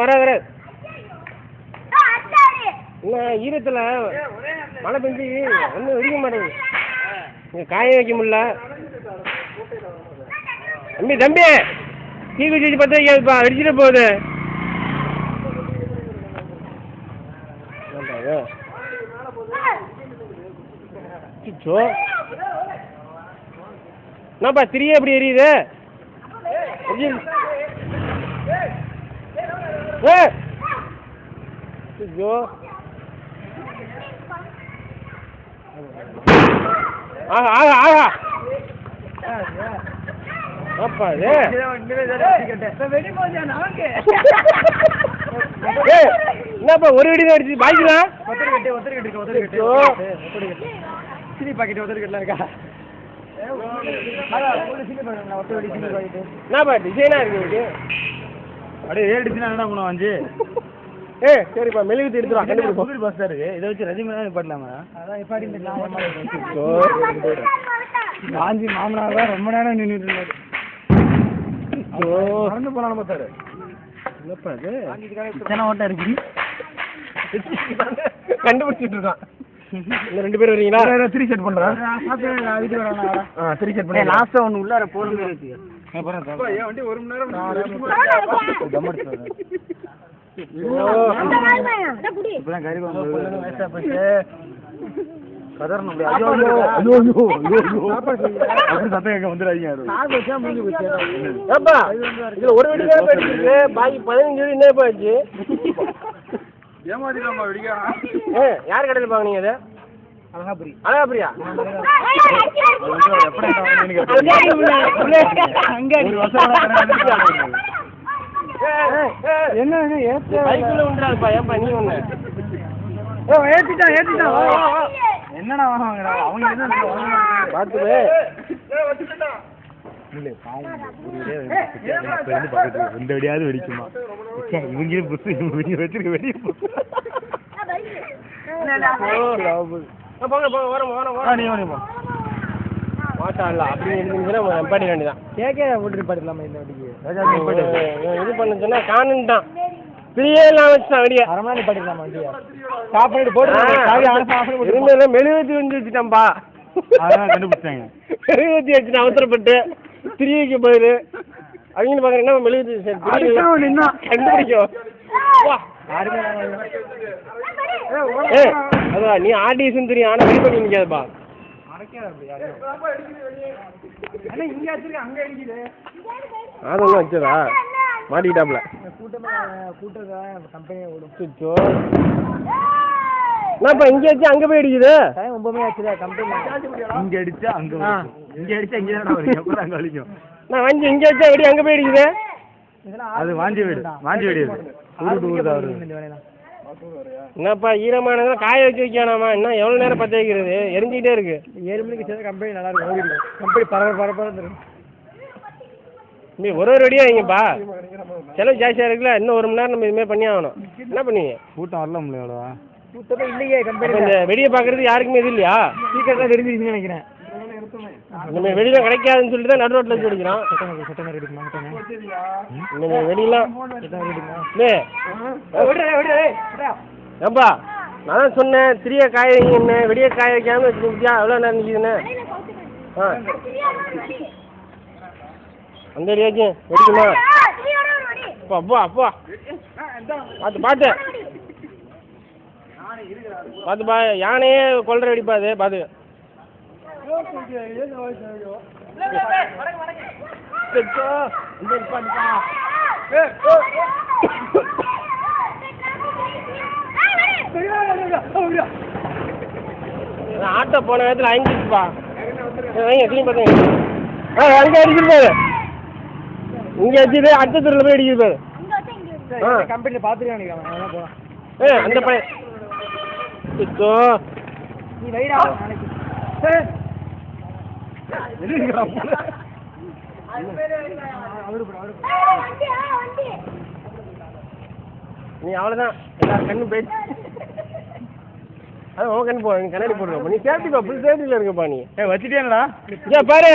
வராது ஈரத்தில் மழை பெஞ்சு ஒன்றும் வெடிக்க மாட்டேங்குது, காய வைக்க முடியல. தம்பி தீ குச்சி பற்ற வைக்காதுப்பா, வெடிச்சிட்டு போகுது. என்னப்பா திரியே எப்படி எரியுது? என்னப்பா ஒரு வெடி தான் அடிச்சு பாய்க்கலாம். சிலி பாக்கெட் ஒத்தரிக்கெட்லாம் இருக்கா? என்னப்பா டிசைனா இருக்கு அப்படியே ஏறிடுச்சுன்னா என்ன பண்ணுவோம் அஞ்சு? சரிப்பா மெழுகுத்தி எடுத்துருவா. கண்டிப்பாக பஸ் தான் இருக்கு, இதை வச்சு ரஜினிதான் நிப்பாட்டலாமா? காஞ்சி மாமனார் தான் ரொம்ப நேரம் நின்றுட்டு இருந்தாரு. நடந்து போனாலும் பார்த்தாரு. என்னப்பா அது இத்தனை ஓட்டா இருக்கு, கண்டுபிடிச்சிட்டு இருக்கான். ரெண்டு பேரும் வரீங்களா? 3 செட் பண்றேன். வீட்டுக்கு வரேன். 3 செட் பண்ணி லாஸ்டா ஒன்று உள்ளார போடுங்க. வண்டி 1 மணி நேரம் இப்பதான் கறி ஒரு வெடி பாக்கி 15 வெடி என்ன ஆச்சு? யார் கடையில் பாக்குனீங்க? அது அழகாபுரியா? என்ன பைக்குள்ள உண்டாதுப்பா. ஏன்பா நீ ஒண்ணு ஏத்திட்டான் என்னடா வாங்குறா அவங்க பார்த்துவே இந்த வெடியாவது வெடிக்குமா? இவங்களே வச்சிருக்க வெடி அவசரப்பட்டு திரியக்கு போயிரு அவங்க பாக்குறீங்கன்னா மெழுகுத்தி கண்டுபிடிக்கும். அதான் நீ ஆர்டிசன் தெரியும், ஆனா வெளி பண்ணி நிக்காதுப்பா. அதெல்லாம் வச்சதா மாட்டிக்கிட்டாப்ல. என்னப்பா இங்க வச்சு அங்க போய் அடிக்குது? இங்க அடிச்சா அங்க இங்க அடிச்சா இங்க அங்க அடிக்கும். நான் வாங்கி இங்க வச்சா வெடி அங்க போய் அடிக்குது. அது வாஞ்சி வீடு என்னப்பா ஈரமானது காய வச்சு வைக்கானாமா? இன்னும் எவ்வளவு நேரம் பற்ற வைக்கிறது? எரிஞ்சிக்கிட்டே இருக்கு. 7 மணிக்கு சேர்ந்து கம்பெனி நல்லா இருக்கும், கம்பெனி பரபரப்பாக நீ ஒரு வெடியா வைங்கப்பா. செலவு ஜாஸ்தியாக இருக்குல்ல, இன்னும் 1 மணி நேரம் நம்ம இதுமாதிரி பண்ணி ஆகணும். என்ன பண்ணுவீங்க? கூட்டம் வரல முடியல, எவ்வளோவா கூட்டமே இல்லையே கம்பெனி. இந்த வெடியை பார்க்கறது யாருக்குமே இது இல்லையா? சீக்கிரம் தான் தெரிஞ்சிருச்சுன்னு நினைக்கிறேன். நம்ம வெளியெல்லாம் கிடைக்காதுன்னு சொல்லிட்டு தான் நடு ரோட்டில் வச்சு அடிக்கிறோம். வெடியெல்லாம் ஏப்பா நான் தான் சொன்னேன் திரிய காய வைங்க, வெடியை காய வைக்காம வச்சுருந்துச்சியா? எவ்வளோ நேரம் நிற்கிதுன்னு. அந்த வெடியாச்சும் வெடிக்குமா? அப்பா அப்பா பார்த்து பார்த்து பார்த்துப்பா, யானையே கொல்ற வெடிப்பா அது பார்த்து. ஆட்டோ போன நேரத்தில் அழிஞ்சிருப்பா. திரும்பி பார்த்தீங்க அங்கே அடிச்சிருப்பாரு, இங்கே வச்சுட்டு அடுத்த தெருவில் போய் அடிச்சிருப்பாரு. கம்பெனியில் பார்த்துருக்காங்க அந்த பையன். நீ வைடா நீ அவ்வளோதான் எல்லாரும் கண்ணு போயிடுச்சு. அது உன் கண்ணு போ, நீ கண்ணாடி போட்டுருப்பா, நீ சேஃப்டிப்பா, ஃபுல் சேஃப்டியில் இருக்கப்பா நீ. வச்சுட்டேன்டா பாரு,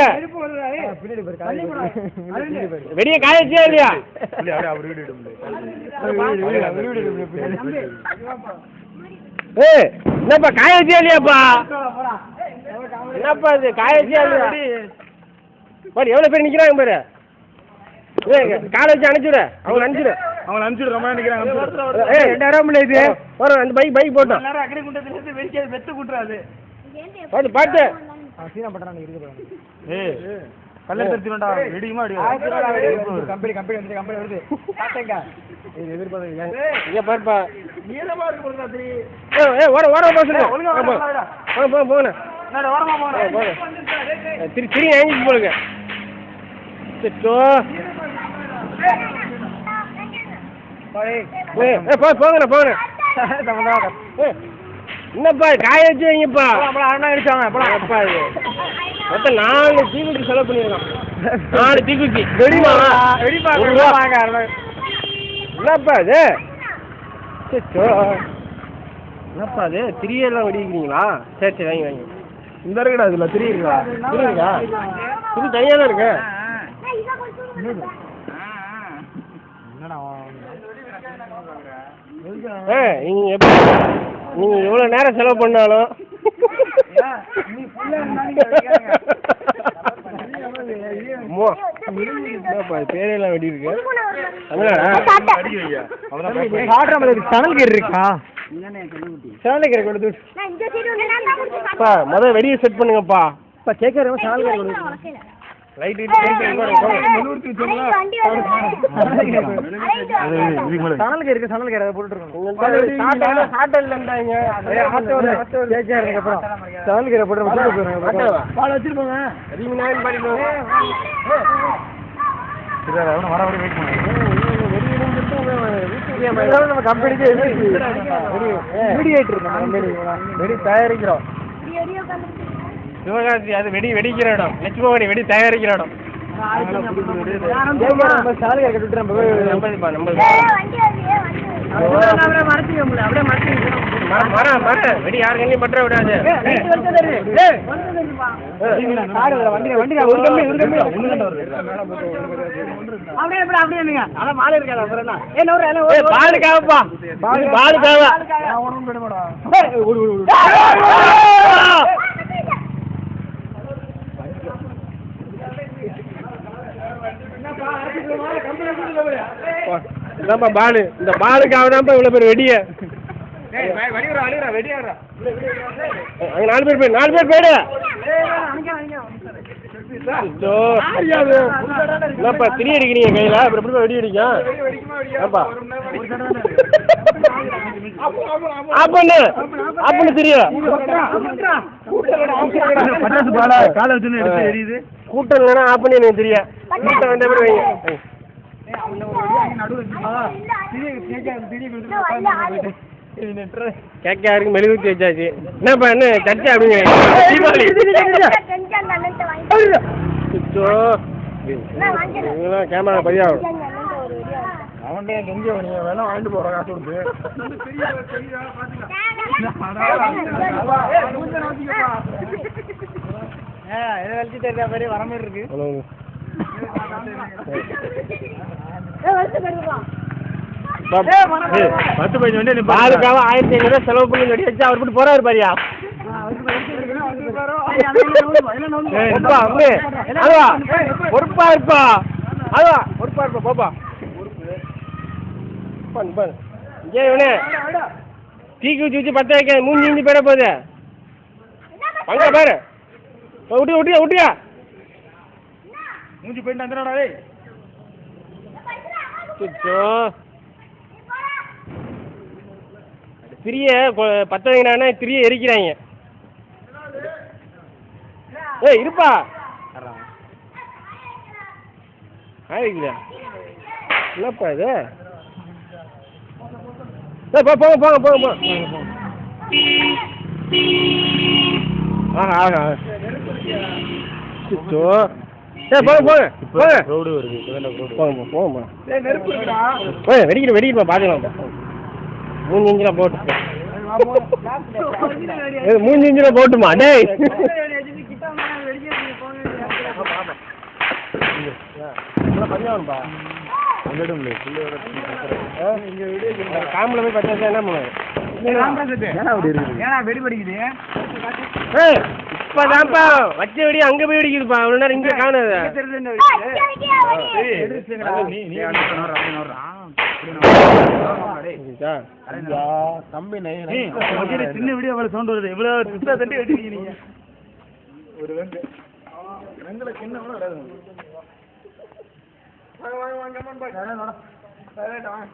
வெடியை காய வச்சியா இல்லையா? என்னப்பா காய வச்சியா இல்லையாப்பா? என்னப்பா இது காய வச்சியா இல்லையா? பாரு எவ்வளோ பேர் நிற்கிறாங்க பாரு. காலை வச்சு அனுப்பிச்சுடு, அவங்க அனுப்பிச்சுடு, அவங்க அனுப்பிச்சுடு, ரொம்ப நிற்கிறாங்க. 2000 இது வரும், அந்த பைக் போட்டோம் அக்கறை குண்டத்துலேருந்து வெடிக்காது, வெத்து கூட்டுறாது. பாட்டு பாட்டு சீனா பண்றாங்க இருக்கு. கல்ல தடுத்துடா வெடியுமா கம்பெனி கம்பெனி வருது பாத்தேங்க. இது எதிர்பார்த்தீங்க இங்க பாருப்பா, நீலமா இருக்கு போறதா சரி. ஓர போங்க போங்க போங்க நான் ஓரமா போறேன். திரி ஏஞ்சி போடுங்க. சோ போங்கண்ணா போங்கண்ணா. என்னப்பா காய வச்சு வைங்கப்பா. அண்ணா அடிச்சாங்க அப்பா. இது மொத்தம் 4 தீக்குச்சி செலவு பண்ணிருக்கான். 4 தீக்குச்சி வெடிமா என்னப்பா இது? என்னப்பா அது திரியெல்லாம் வெடிக்கிறீங்களா? சரி சரி வாங்கி வாங்கி. இந்த இருக்குடா இதுல திரி இருக்கா? திரியா திரி தனியாக தான் இருக்கு. நீங்க எப்படி நீங்க எவ்வளவு நேரம் செலவு பண்ணாலும் பேரெல்லாம் வெடி இருக்கு. சணல் கீரை இருக்கா? சணல் கீரை கொடுத்து முதல்ல வெடியை செட் பண்ணுங்கப்பா. கேட்கற சணல் கீரை கொடுத்து லைட் சணல் இருக்கு. சணல் கீரை போட்டுருக்கோம். சணல் கீரை போட்டு வச்சிருப்போங்க. வர வரை வெயிட் பண்ணுங்க. நம்ம கம்பெனிக்கு வெடி தயாரிக்கிறோம். சிவகாசி அது வெடி வெடிக்கிற இடம். லட்சுமணி வெடி தயாரிக்கிற இடம். வெடி யாரு கண்ணியும் பற்ற விடாது. பாலுக்காகப்பா பாலுக்காக பாலு. இந்த பாலுக்காக தான் இவ்வளவு பேர் வெடிய. நாலு பேர் போயிடு. என்னப்பா திரி அடிக்கிறீங்க கையில? அப்புறம் எப்படி வெடி அடிக்கும்? அப்பன்னு தெரியும். கூட்டம் இல்லைன்னா ஆப் பண்ணி எனக்கு தெரியும். கூட்டம் வந்த எப்படி வைங்க. கேக்காருக்கு மெழுகுத்தி வச்சாச்சு. என்னப்பா என்ன சர்ச்சை அப்படிங்க? தீபாவளி கேமரா பதியாகும். அவன்கிட்ட கெஞ்சி நீங்க வேணா வாங்கிட்டு போற காசு கொடுத்து. இதை வச்சு தெரியா பெரிய வர மாதிரி இருக்கு. பாலுக்காக 1500 செலவு பண்ணி வெடி வச்சு அவர் போட்டு போறாரு பாரியா. பொறுப்பா இருப்பா. அதுவா பொறுப்பா இருப்பா. போப்பா இவனே தீக்கு வச்சு வச்சு பத்த வைக்க மூஞ்சி இஞ்சி போயிட போகுது. அங்க பாரு விட்டியா மூஞ்சி போயிட்டு வந்துடா. திரிய பத்த வைக்கிறானே திரிய எரிக்கிறாங்க. இருப்பா என்னப்பா இது? போங்க போங்க போங்க போங்க. ஆஹா வெடிக்கிறப்பா பாத்துக்கலாம். 3 இன்ச்சுலாம் போட்டு மூஞ்சி இஞ்சில போட்டுமா டேய் காம்புல போய் பச்சை என்ன பண்ணுவாரு வெடி படிக்குது இப்பதான்ப்பா வச்ச வெடி அங்க போய் வெடிக்குதுப்பா அவ்வளவு நேரம் இங்க காணாது தம்பி சின்ன வீடியோ அவ்வளவு சவுண்ட் வருது இவ்வளவு தட்டி வெட்டிருக்கீங்க ஒரு ரெண்டுல சின்ன கூட வராது. வாங்க வாங்க வாங்க